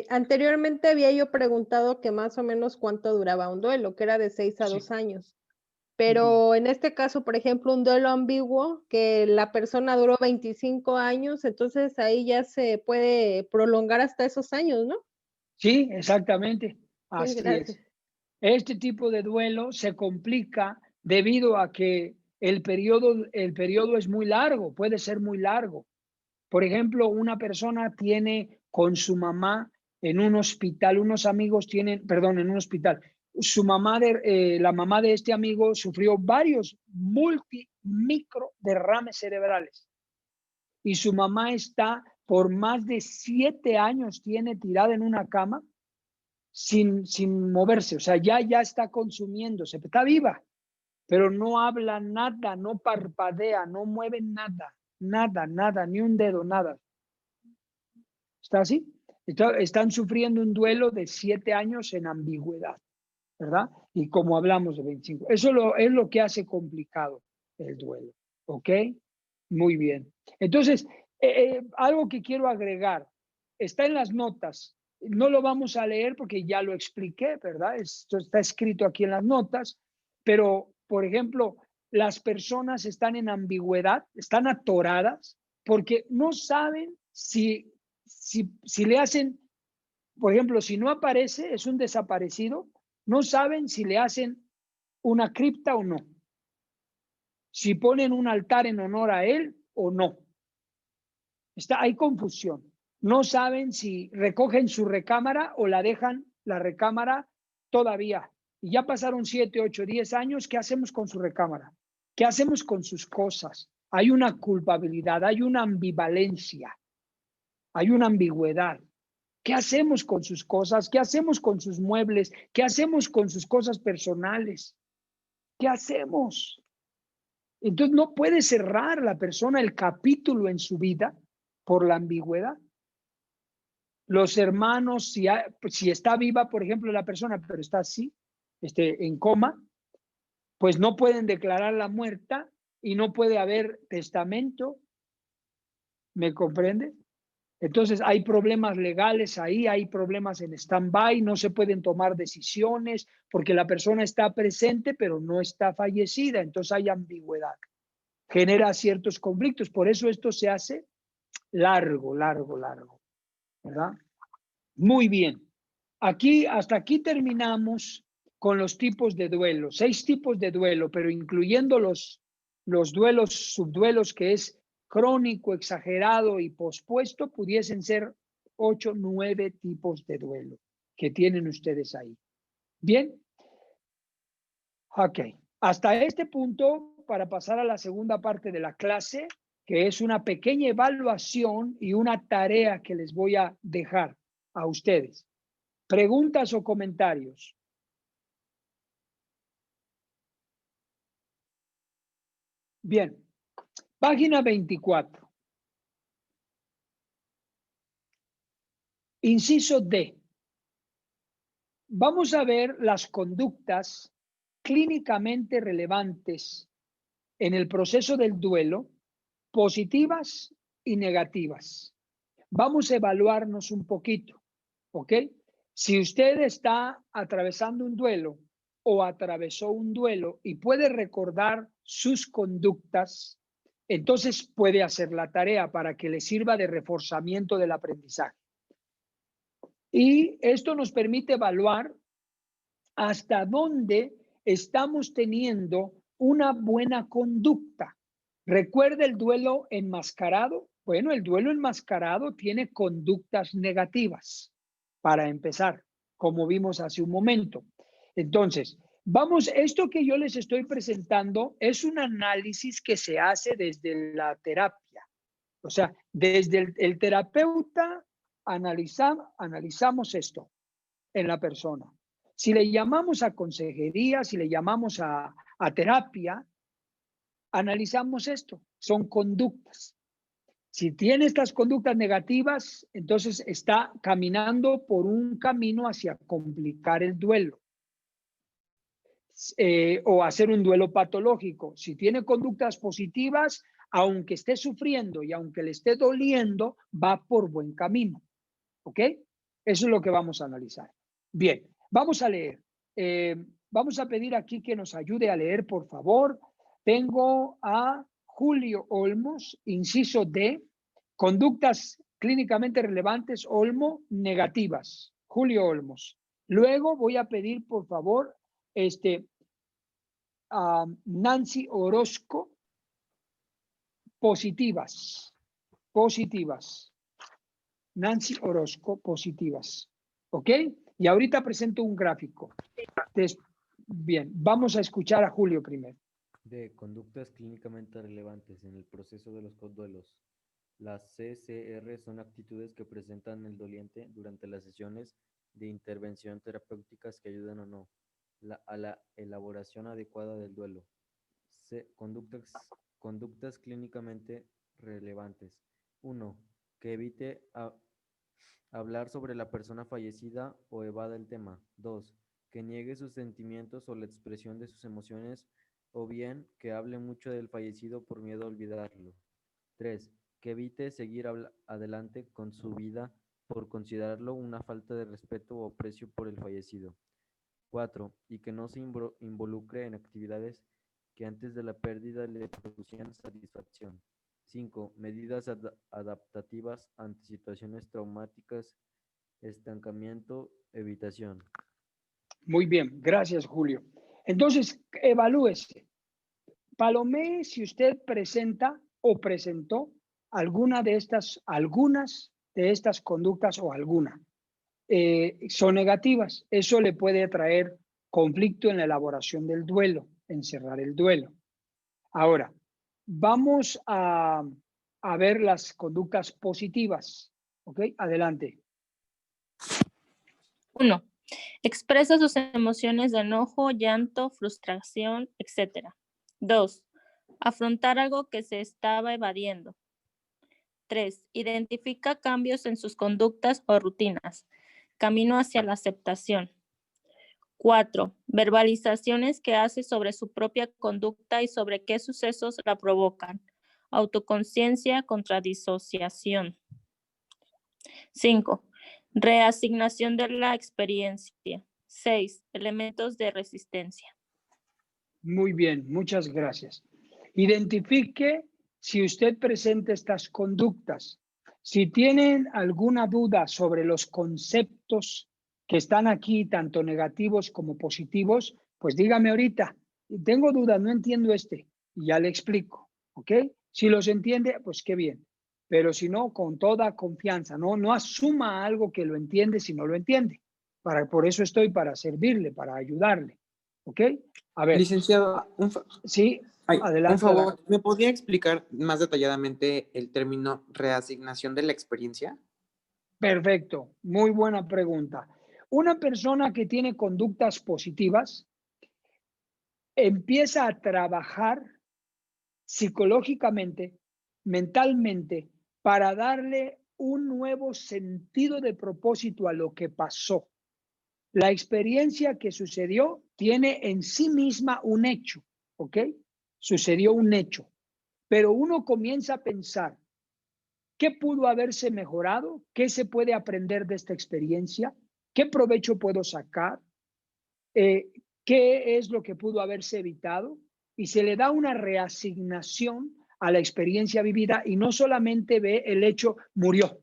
Anteriormente había yo preguntado que más o menos cuánto duraba un duelo, que era de 6 a 2 años. Pero en este caso, por ejemplo, un duelo ambiguo, que la persona duró 25 años, entonces ahí ya se puede prolongar hasta esos años, ¿no? Sí, exactamente. Así gracias. es. Este tipo de duelo se complica debido a que el periodo es muy largo, puede ser muy largo. Por ejemplo, una persona tiene con su mamá en un hospital, unos amigos tienen, perdón, en un hospital, su mamá, la mamá de este amigo sufrió varios micro derrames cerebrales y su mamá está por más de 7 años, tiene tirada en una cama sin moverse, o sea, ya está consumiéndose, está viva, pero no habla nada, no parpadea, no mueve nada, ni un dedo, nada. ¿Está así? Están sufriendo un duelo de 7 años en ambigüedad, ¿verdad? Y como hablamos de 25. Eso es lo que hace complicado el duelo, ¿ok? Muy bien. Entonces, algo que quiero agregar, está en las notas. No lo vamos a leer porque ya lo expliqué, ¿verdad? Esto está escrito aquí en las notas, pero, por ejemplo, las personas están en ambigüedad, están atoradas porque no saben si le hacen, por ejemplo, si no aparece, es un desaparecido, no saben si le hacen una cripta o no, si ponen un altar en honor a él o no. Hay confusión. No saben si recogen su recámara o la dejan la recámara todavía. Y ya pasaron 7, 8, 10 años, ¿qué hacemos con su recámara? ¿Qué hacemos con sus cosas? Hay una culpabilidad, hay una ambivalencia, hay una ambigüedad. ¿Qué hacemos con sus cosas? ¿Qué hacemos con sus muebles? ¿Qué hacemos con sus cosas personales? ¿Qué hacemos? Entonces no puede cerrar la persona el capítulo en su vida por la ambigüedad. Los hermanos, si está viva, por ejemplo, la persona, pero está así, en coma, pues no pueden declararla muerta y no puede haber testamento. ¿Me comprende? Entonces hay problemas legales ahí, hay problemas en stand-by, no se pueden tomar decisiones porque la persona está presente pero no está fallecida, entonces hay ambigüedad. Genera ciertos conflictos, por eso esto se hace largo, ¿verdad? Muy bien. Hasta aquí terminamos con los tipos de duelo, 6 tipos de duelo, pero incluyendo los duelos, subduelos, que es crónico, exagerado y pospuesto, pudiesen ser 8, 9 tipos de duelo que tienen ustedes ahí. Bien. Ok. Hasta este punto, para pasar a la segunda parte de la clase, que es una pequeña evaluación y una tarea que les voy a dejar a ustedes. ¿Preguntas o comentarios? Bien. Página 24. Inciso D. Vamos a ver las conductas clínicamente relevantes en el proceso del duelo, positivas y negativas. Vamos a evaluarnos un poquito, ¿ok? Si usted está atravesando un duelo o atravesó un duelo y puede recordar sus conductas, entonces puede hacer la tarea para que le sirva de reforzamiento del aprendizaje. Y esto nos permite evaluar hasta dónde estamos teniendo una buena conducta. ¿Recuerda el duelo enmascarado? Bueno, el duelo enmascarado tiene conductas negativas, para empezar, como vimos hace un momento. Entonces, vamos, esto que yo les estoy presentando es un análisis que se hace desde la terapia. O sea, desde el terapeuta analizamos esto en la persona. Si le llamamos a consejería, si le llamamos a terapia, analizamos esto. Son conductas. Si tiene estas conductas negativas, entonces está caminando por un camino hacia complicar el duelo. O hacer un duelo patológico. Si tiene conductas positivas, aunque esté sufriendo y aunque le esté doliendo, va por buen camino. ¿Ok? Eso es lo que vamos a analizar. Bien, vamos a leer. Vamos a pedir aquí que nos ayude a leer, por favor. Tengo a Julio Olmos, inciso D, conductas clínicamente relevantes, Olmo, negativas. Julio Olmos. Luego voy a pedir, por favor, a Nancy Orozco, positivas. Positivas. Nancy Orozco, positivas. ¿Ok? Y ahorita presento un gráfico. Bien, vamos a escuchar a Julio primero. De conductas clínicamente relevantes en el proceso de los duelos. Las CCR son actitudes que presentan el doliente durante las sesiones de intervención terapéuticas que ayudan o no a la elaboración adecuada del duelo. Conductas clínicamente relevantes. 1. Que evite hablar sobre la persona fallecida o evada el tema. 2. Que niegue sus sentimientos o la expresión de sus emociones, o bien que hable mucho del fallecido por miedo a olvidarlo. 3. Que evite seguir adelante con su vida por considerarlo una falta de respeto o aprecio por el fallecido. 4. Y que no se involucre en actividades que antes de la pérdida le producían satisfacción. 5. Medidas adaptativas ante situaciones traumáticas, estancamiento, evitación. Muy bien, gracias, Julio. Entonces, evalúese. Palomé, si usted presenta o presentó algunas de estas conductas o alguna. Son negativas. Eso le puede traer conflicto en la elaboración del duelo, en cerrar el duelo. Ahora, vamos a ver las conductas positivas. ¿Ok? Adelante. 1. Expresa sus emociones de enojo, llanto, frustración, etc. 2. Afrontar algo que se estaba evadiendo. 3. Identifica cambios en sus conductas o rutinas. Camino hacia la aceptación. 4. Verbalizaciones que hace sobre su propia conducta y sobre qué sucesos la provocan. Autoconciencia contra disociación. 5. Reasignación de la experiencia. 6. Elementos de resistencia. Muy bien, muchas gracias. Identifique si usted presenta estas conductas. Si tienen alguna duda sobre los conceptos que están aquí, tanto negativos como positivos, pues dígame ahorita. Tengo dudas, no entiendo y ya le explico, ¿ok? Si los entiende, pues qué bien. Pero si no, con toda confianza, no asuma algo que lo entiende si no lo entiende. Por eso estoy para servirle, para ayudarle, ¿ok? A ver. Licenciado, sí, adelante. Un favor, ¿me podría explicar más detalladamente el término reasignación de la experiencia? Perfecto, muy buena pregunta. Una persona que tiene conductas positivas empieza a trabajar psicológicamente, mentalmente, para darle un nuevo sentido de propósito a lo que pasó. La experiencia que sucedió tiene en sí misma un hecho, ¿ok? Sucedió un hecho, pero uno comienza a pensar, ¿qué pudo haberse mejorado? ¿Qué se puede aprender de esta experiencia? ¿Qué provecho puedo sacar? ¿Qué es lo que pudo haberse evitado? Y se le da una reasignación a la experiencia vivida y no solamente ve el hecho, murió.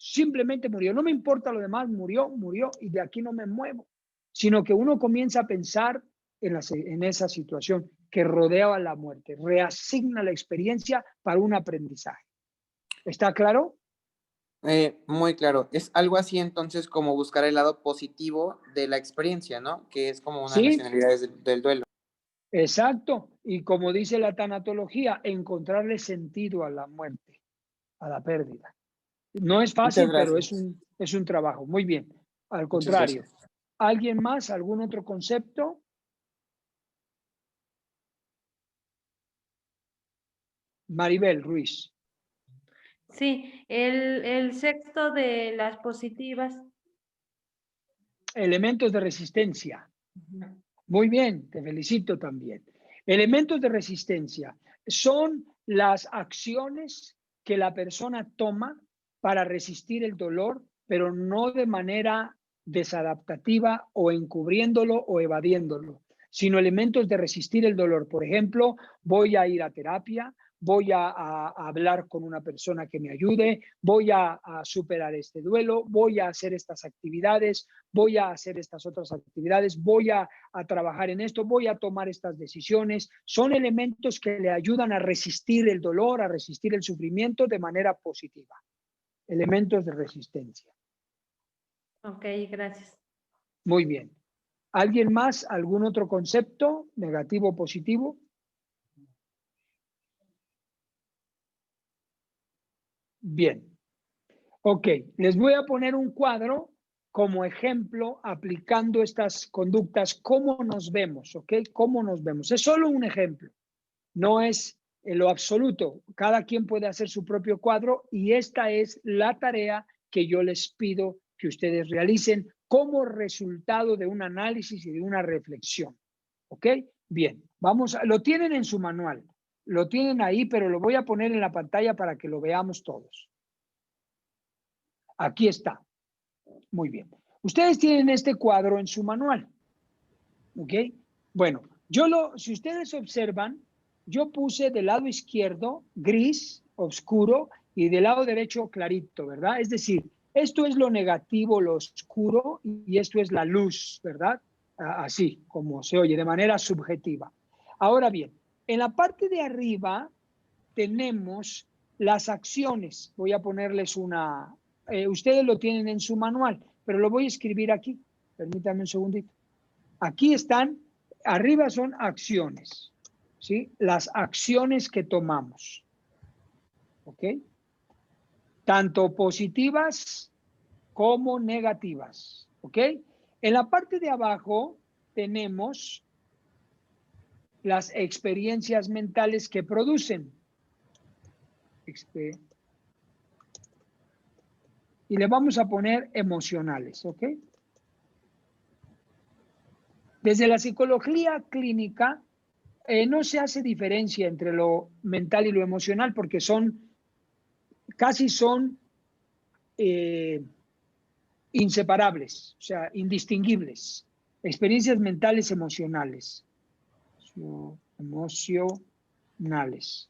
Simplemente murió. No me importa lo demás, murió y de aquí no me muevo. Sino que uno comienza a pensar en esa situación que rodea a la muerte. Reasigna la experiencia para un aprendizaje. ¿Está claro? Muy claro. Es algo así entonces como buscar el lado positivo de la experiencia, ¿no? Que es como una de las Sí, finalidades del duelo. exacto. Y como dice la tanatología, encontrarle sentido a la muerte, a la pérdida. No es Muchas fácil, pero gracias. es un trabajo. Muy bien. Al Muchas contrario. gracias. ¿Alguien más? ¿Algún otro concepto? Maribel Ruiz. Sí, el sexto de las positivas. Elementos de resistencia. Muy bien, te felicito también. Elementos de resistencia son las acciones que la persona toma para resistir el dolor, pero no de manera desadaptativa o encubriéndolo o evadiéndolo, sino elementos de resistir el dolor. Por ejemplo, voy a ir a terapia, voy a hablar con una persona que me ayude, voy a superar este duelo, voy a hacer estas actividades, voy a hacer estas otras actividades, voy a trabajar en esto, voy a tomar estas decisiones. Son elementos que le ayudan a resistir el dolor, a resistir el sufrimiento de manera positiva. Elementos de resistencia. Ok, gracias. Muy bien. ¿Alguien más? ¿Algún otro concepto? ¿Negativo o positivo? Bien. Ok, les voy a poner un cuadro como ejemplo aplicando estas conductas, cómo nos vemos, ¿ok? ¿Cómo nos vemos? Es solo un ejemplo, no es en lo absoluto. Cada quien puede hacer su propio cuadro y esta es la tarea que yo les pido que ustedes realicen como resultado de un análisis y de una reflexión, ¿ok? Bien, lo tienen en su manual, lo tienen ahí, pero lo voy a poner en la pantalla para que lo veamos todos. Aquí está. Muy bien. Ustedes tienen este cuadro en su manual. ¿Ok? Bueno, si ustedes observan, yo puse del lado izquierdo gris, oscuro, y del lado derecho clarito, ¿verdad? Es decir, esto es lo negativo, lo oscuro, y esto es la luz, ¿verdad? Así como se oye, de manera subjetiva. Ahora bien, en la parte de arriba tenemos las acciones. Voy a ponerles ustedes lo tienen en su manual, pero lo voy a escribir aquí. Permítanme un segundito. Aquí están, arriba son acciones, ¿sí? Las acciones que tomamos, ¿ok? Tanto positivas como negativas, ¿ok? En la parte de abajo tenemos las experiencias mentales que producen. Y le vamos a poner emocionales, ¿ok? Desde la psicología clínica no se hace diferencia entre lo mental y lo emocional porque casi son inseparables, o sea, indistinguibles. Experiencias mentales emocionales. Emocionales,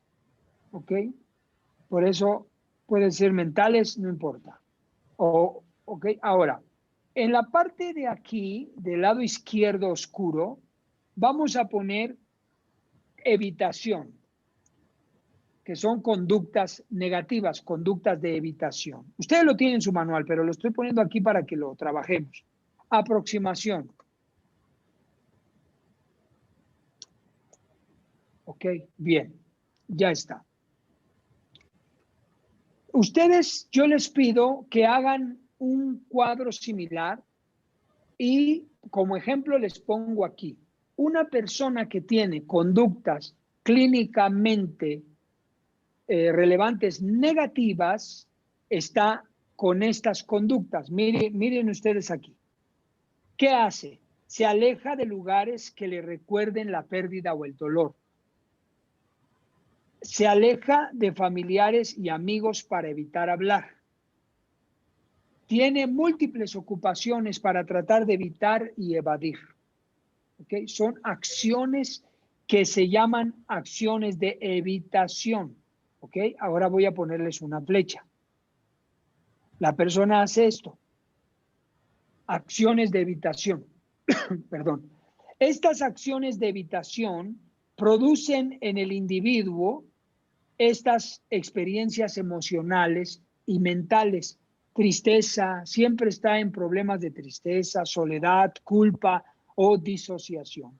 ¿ok? Por eso pueden ser mentales, no importa. ¿Ok? Ahora, en la parte de aquí, del lado izquierdo oscuro, vamos a poner evitación, que son conductas negativas, conductas de evitación. Ustedes lo tienen en su manual, pero lo estoy poniendo aquí para que lo trabajemos. Aproximación. Ok, bien, ya está. Ustedes, yo les pido que hagan un cuadro similar y como ejemplo les pongo aquí, una persona que tiene conductas clínicamente relevantes negativas está con estas conductas. Miren ustedes aquí. ¿Qué hace? Se aleja de lugares que le recuerden la pérdida o el dolor. Se aleja de familiares y amigos para evitar hablar. Tiene múltiples ocupaciones para tratar de evitar y evadir. ¿Okay? Son acciones que se llaman acciones de evitación. ¿Okay? Ahora voy a ponerles una flecha. La persona hace esto. Acciones de evitación. Perdón. Estas acciones de evitación producen en el individuo estas experiencias emocionales y mentales. Tristeza, siempre está en problemas de tristeza, soledad, culpa o disociación.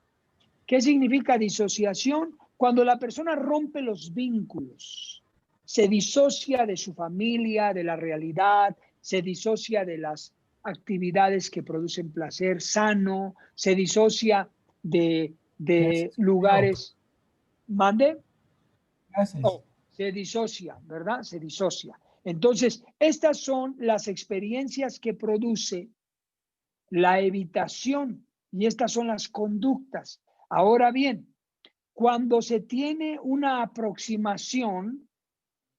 ¿Qué significa disociación? Cuando la persona rompe los vínculos, se disocia de su familia, de la realidad, se disocia de las actividades que producen placer sano, se disocia de lugares. ¿Mande? Gracias. Oh, se disocia, ¿verdad? Se disocia. Entonces, estas son las experiencias que produce la evitación y estas son las conductas. Ahora bien, cuando se tiene una aproximación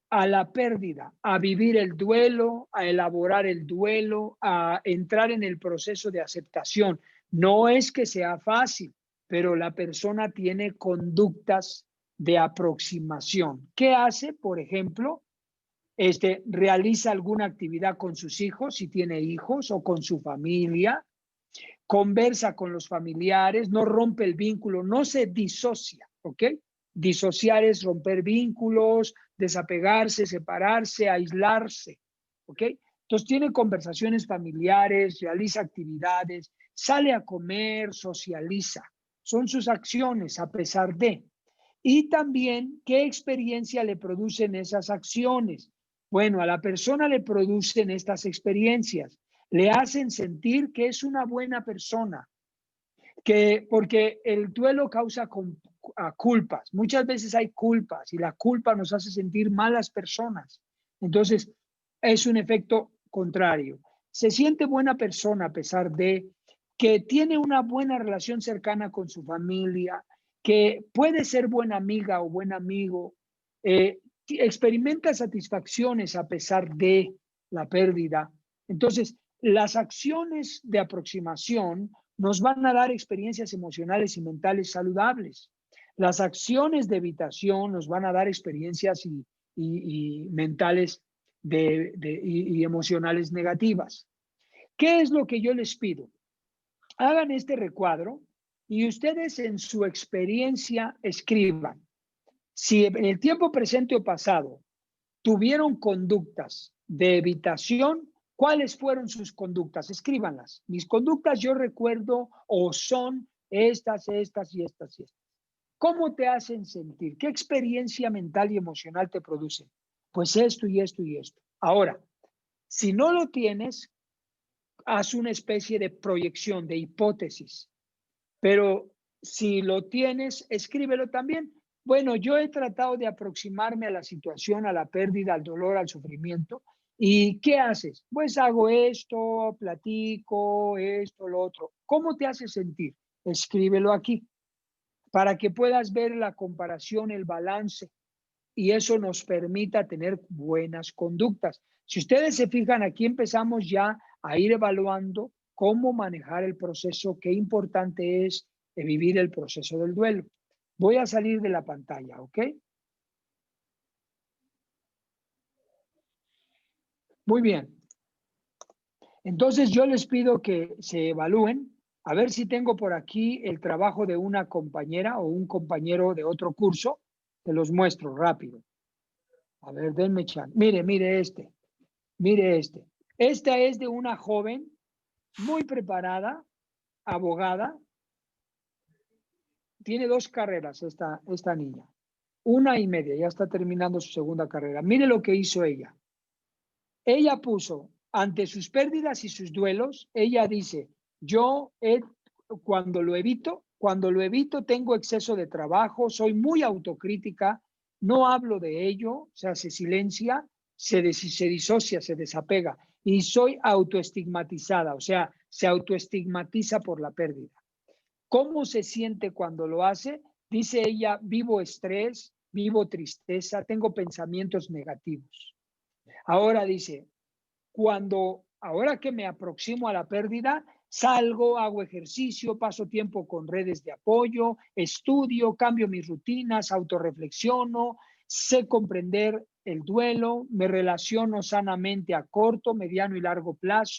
a la pérdida, a vivir el duelo, a elaborar el duelo, a entrar en el proceso de aceptación, no es que sea fácil, pero la persona tiene conductas de aproximación. ¿Qué hace? Por ejemplo, realiza alguna actividad con sus hijos, si tiene hijos, o con su familia, conversa con los familiares, no rompe el vínculo, no se disocia, ¿ok? Disociar es romper vínculos, desapegarse, separarse, aislarse, ¿ok? Entonces tiene conversaciones familiares, realiza actividades, sale a comer, socializa. Son sus acciones a pesar de. Y también, ¿qué experiencia le producen esas acciones? Bueno, a la persona le producen estas experiencias, le hacen sentir que es una buena persona, porque el duelo causa culpas. Muchas veces hay culpas y la culpa nos hace sentir malas personas. Entonces, es un efecto contrario. Se siente buena persona a pesar de que tiene una buena relación cercana con su familia, que puede ser buena amiga o buen amigo, experimenta satisfacciones a pesar de la pérdida. Entonces, las acciones de aproximación nos van a dar experiencias emocionales y mentales saludables. Las acciones de evitación nos van a dar experiencias y mentales y emocionales negativas. ¿Qué es lo que yo les pido? Hagan este recuadro y ustedes en su experiencia escriban. Si en el tiempo presente o pasado tuvieron conductas de evitación, ¿cuáles fueron sus conductas? Escríbanlas. Mis conductas yo recuerdo o son estas y estas y estas. ¿Cómo te hacen sentir? ¿Qué experiencia mental y emocional te producen? Pues esto y esto y esto. Ahora, si no lo tienes, haz una especie de proyección, de hipótesis. Pero si lo tienes, escríbelo también. Bueno, yo he tratado de aproximarme a la situación, a la pérdida, al dolor, al sufrimiento. ¿Y qué haces? Pues hago esto, platico, esto, lo otro. ¿Cómo te hace sentir? Escríbelo aquí para que puedas ver la comparación, el balance, y eso nos permita tener buenas conductas. Si ustedes se fijan, aquí empezamos ya a ir evaluando cómo manejar el proceso, qué importante es vivir el proceso del duelo. Voy a salir de la pantalla, ¿ok? Muy bien. Entonces yo les pido que se evalúen. A ver si tengo por aquí el trabajo de una compañera o un compañero de otro curso. Te los muestro rápido. A ver, denme chance. Mire este. Mire este. Esta es de una joven muy preparada, abogada. Tiene 2 carreras esta niña. 1 y media, ya está terminando su segunda carrera. Mire lo que hizo ella. Ella puso, ante sus pérdidas y sus duelos, ella dice, cuando lo evito tengo exceso de trabajo, soy muy autocrítica, no hablo de ello, o sea, se silencia, se disocia, se desapega y soy autoestigmatizada, o sea, se autoestigmatiza por la pérdida. ¿Cómo se siente cuando lo hace? Dice ella, vivo estrés, vivo tristeza, tengo pensamientos negativos. Ahora dice, ahora que me aproximo a la pérdida, salgo, hago ejercicio, paso tiempo con redes de apoyo, estudio, cambio mis rutinas, autorreflexiono, sé comprender el duelo, me relaciono sanamente a corto, mediano y largo plazo.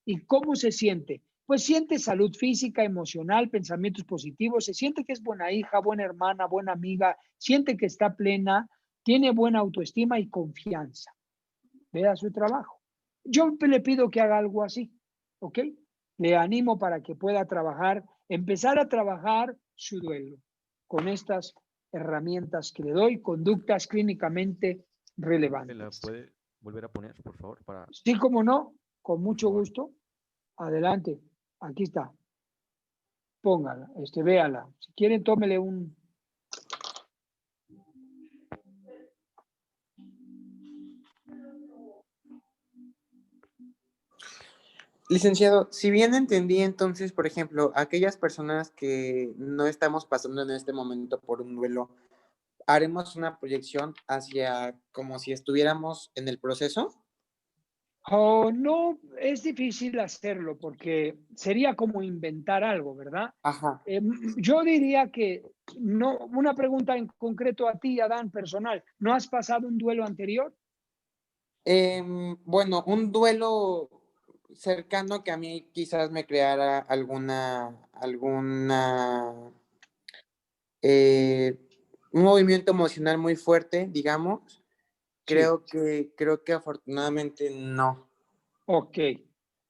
¿Y cómo se siente? Pues siente salud física, emocional, pensamientos positivos, se siente que es buena hija, buena hermana, buena amiga, siente que está plena, tiene buena autoestima y confianza. Vea su trabajo. Yo le pido que haga algo así, ¿ok? Le animo para que pueda trabajar, empezar a trabajar su duelo con estas herramientas que le doy, conductas clínicamente relevantes. ¿La puede volver a poner, por favor? Sí, como no, con mucho gusto. Adelante, aquí está. Póngala, véala. Si quieren, tómele un... Licenciado, si bien entendí entonces, por ejemplo, aquellas personas que no estamos pasando en este momento por un duelo, haremos una proyección hacia como si estuviéramos en el proceso. Oh, no, es difícil hacerlo porque sería como inventar algo, ¿verdad? Ajá. Yo diría que no, una pregunta en concreto a ti, Adán, personal. ¿No has pasado un duelo anterior? Bueno, un duelo cercano que a mí quizás me creara un movimiento emocional muy fuerte, digamos. Creo que afortunadamente no. Ok,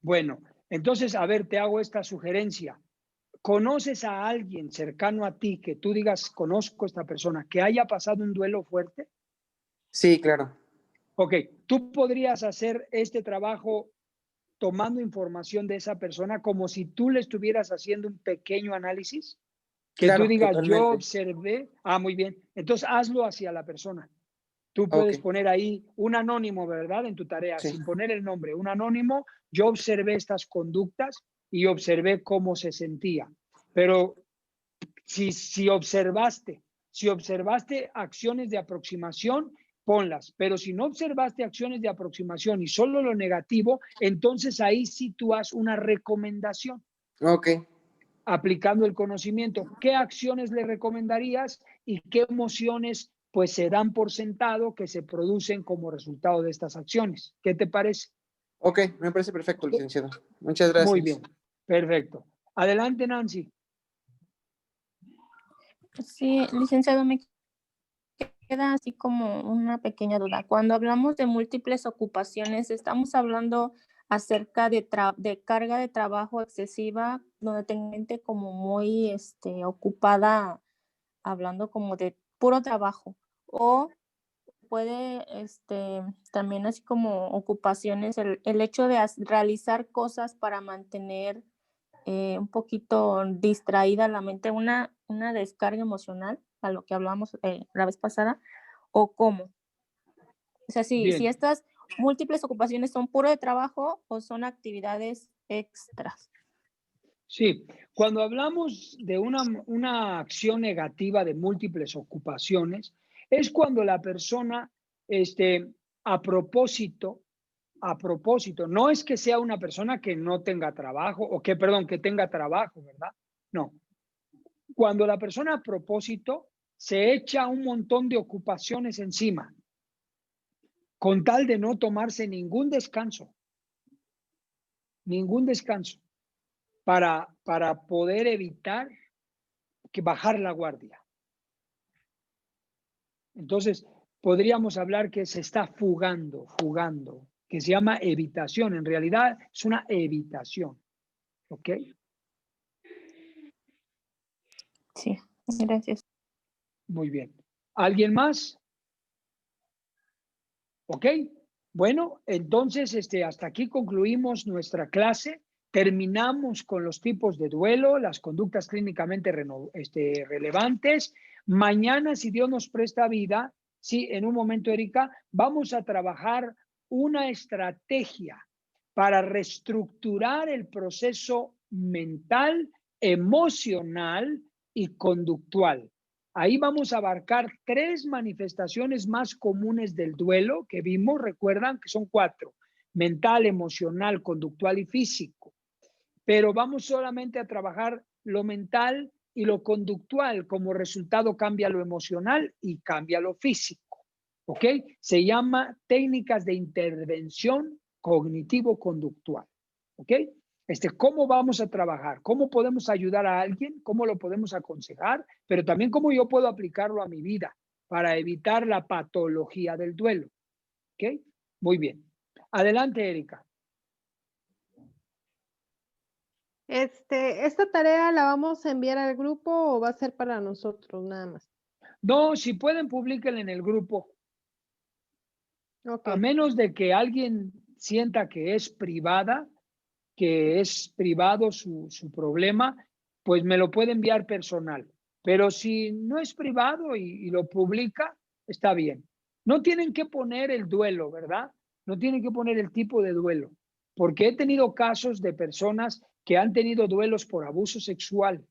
bueno, entonces, a ver, te hago esta sugerencia. ¿Conoces a alguien cercano a ti que tú digas, conozco a esta persona, que haya pasado un duelo fuerte? Sí, claro. Ok, tú podrías hacer este trabajo tomando información de esa persona como si tú le estuvieras haciendo un pequeño análisis, que Claro, tú digas, yo totalmente. observé, muy bien, entonces hazlo hacia la persona. Tú puedes Ok. poner ahí un anónimo, ¿verdad? En tu tarea, Sí. sin poner el nombre, un anónimo, yo observé estas conductas y observé cómo se sentía. Pero si observaste acciones de aproximación, ponlas. Pero si no observaste acciones de aproximación y solo lo negativo, entonces ahí sí tú haz una recomendación. Ok. Aplicando el conocimiento, ¿qué acciones le recomendarías y qué emociones pues se dan por sentado que se producen como resultado de estas acciones? ¿Qué te parece? Ok, me parece perfecto, licenciado. Muchas gracias. Muy bien, perfecto. Adelante, Nancy. Sí, licenciado, me queda así como una pequeña duda. Cuando hablamos de múltiples ocupaciones, ¿estamos hablando acerca de carga de trabajo excesiva, donde tengo gente como muy ocupada, hablando como de puro trabajo? ¿O puede también así como ocupaciones, el hecho de realizar cosas para mantener un poquito distraída la mente, una descarga emocional, a lo que hablamos la vez pasada, o cómo? O sea, si estas múltiples ocupaciones son puro de trabajo o son actividades extras. Sí, cuando hablamos de una acción negativa de múltiples ocupaciones, es cuando la persona, a propósito, no es que sea una persona que no tenga trabajo, o que, perdón, que tenga trabajo, ¿verdad? No. Cuando la persona a propósito se echa un montón de ocupaciones encima, con tal de no tomarse ningún descanso, para poder evitar que bajar la guardia. Entonces, podríamos hablar que se está fugando, que se llama evitación. En realidad es una evitación. ¿Ok? Sí, gracias. Muy bien. ¿Alguien más? ¿Ok? Bueno, entonces hasta aquí concluimos nuestra clase. Terminamos con los tipos de duelo, las conductas clínicamente relevantes. Mañana, si Dios nos presta vida, sí, en un momento, Erika, vamos a trabajar una estrategia para reestructurar el proceso mental, emocional y conductual. Ahí vamos a abarcar 3 manifestaciones más comunes del duelo que vimos, recuerdan que son 4, mental, emocional, conductual y físico. Pero vamos solamente a trabajar lo mental y lo conductual, como resultado cambia lo emocional y cambia lo físico. ¿Ok? Se llama técnicas de intervención cognitivo-conductual. ¿Ok? ¿Cómo vamos a trabajar? ¿Cómo podemos ayudar a alguien? ¿Cómo lo podemos aconsejar? Pero también cómo yo puedo aplicarlo a mi vida para evitar la patología del duelo. ¿Ok? Muy bien. Adelante, Erika. ¿Esta tarea la vamos a enviar al grupo o va a ser para nosotros nada más? No, si pueden, publíquenla en el grupo. Okay. A menos de que alguien sienta que es privada, que es privado su problema, pues me lo puede enviar personal. Pero si no es privado y lo publica, está bien. No tienen que poner el duelo, ¿verdad? No tienen que poner el tipo de duelo, porque he tenido casos de personas que han tenido duelos por abuso sexual.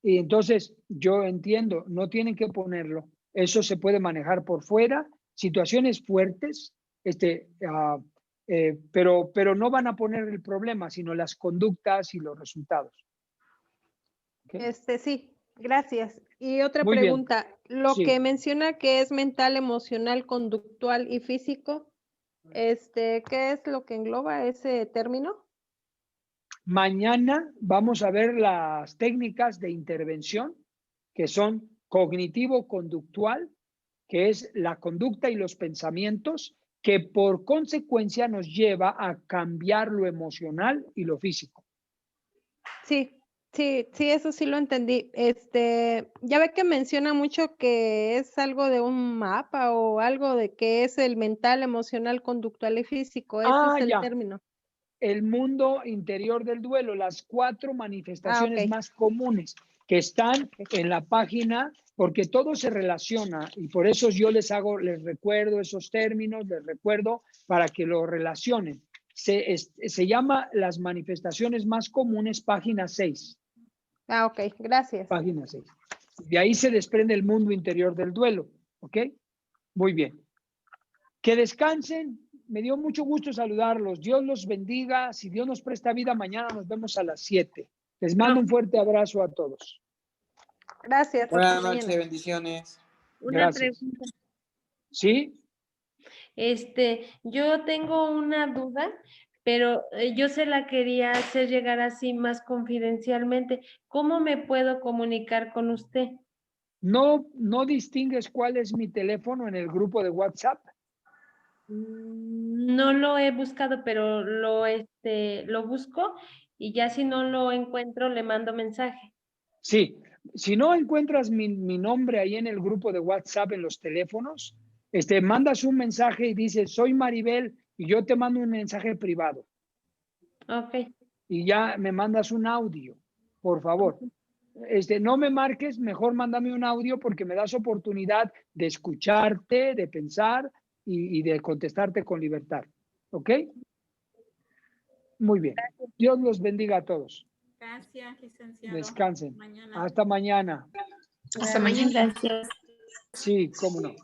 Y entonces yo entiendo, no tienen que ponerlo. Eso se puede manejar por fuera, situaciones fuertes, pero no van a poner el problema, sino las conductas y los resultados. ¿Okay? Sí, gracias. Y otra Muy pregunta, bien. lo Sí. que menciona que es mental, emocional, conductual y físico, ¿qué es lo que engloba ese término? Mañana vamos a ver las técnicas de intervención que son cognitivo-conductual, que es la conducta y los pensamientos, que por consecuencia nos lleva a cambiar lo emocional y lo físico. Sí, eso sí lo entendí. Ya ve que menciona mucho que es algo de un mapa o algo de que es el mental, emocional, conductual y físico. Ese es el término. El mundo interior del duelo, las 4 manifestaciones okay. más comunes que están en la página, porque todo se relaciona y por eso yo les recuerdo esos términos, les recuerdo para que lo relacionen. Se llama las manifestaciones más comunes, página 6. Ok, gracias. Página 6. De ahí se desprende el mundo interior del duelo, ¿ok? Muy bien. Que descansen. Me dio mucho gusto saludarlos. Dios los bendiga. Si Dios nos presta vida, mañana nos vemos a las 7. Les mando un fuerte abrazo a todos. Gracias. Buenas noches, bendiciones. Una Gracias. pregunta. ¿Sí? Yo tengo una duda, pero yo se la quería hacer llegar así más confidencialmente. ¿Cómo me puedo comunicar con usted? ¿No distingues cuál es mi teléfono en el grupo de WhatsApp? No lo he buscado, pero lo busco y ya si no lo encuentro, le mando mensaje. Sí. Si no encuentras mi nombre ahí en el grupo de WhatsApp en los teléfonos, mandas un mensaje y dices, soy Maribel, y yo te mando un mensaje privado. Ok. Y ya me mandas un audio, por favor. No me marques, mejor mándame un audio porque me das oportunidad de escucharte, de pensar y de contestarte con libertad. ¿Ok? Muy bien. Dios los bendiga a todos. Gracias, licenciado. Descansen. Mañana. Hasta mañana. Hasta mañana. Gracias. Sí, cómo no.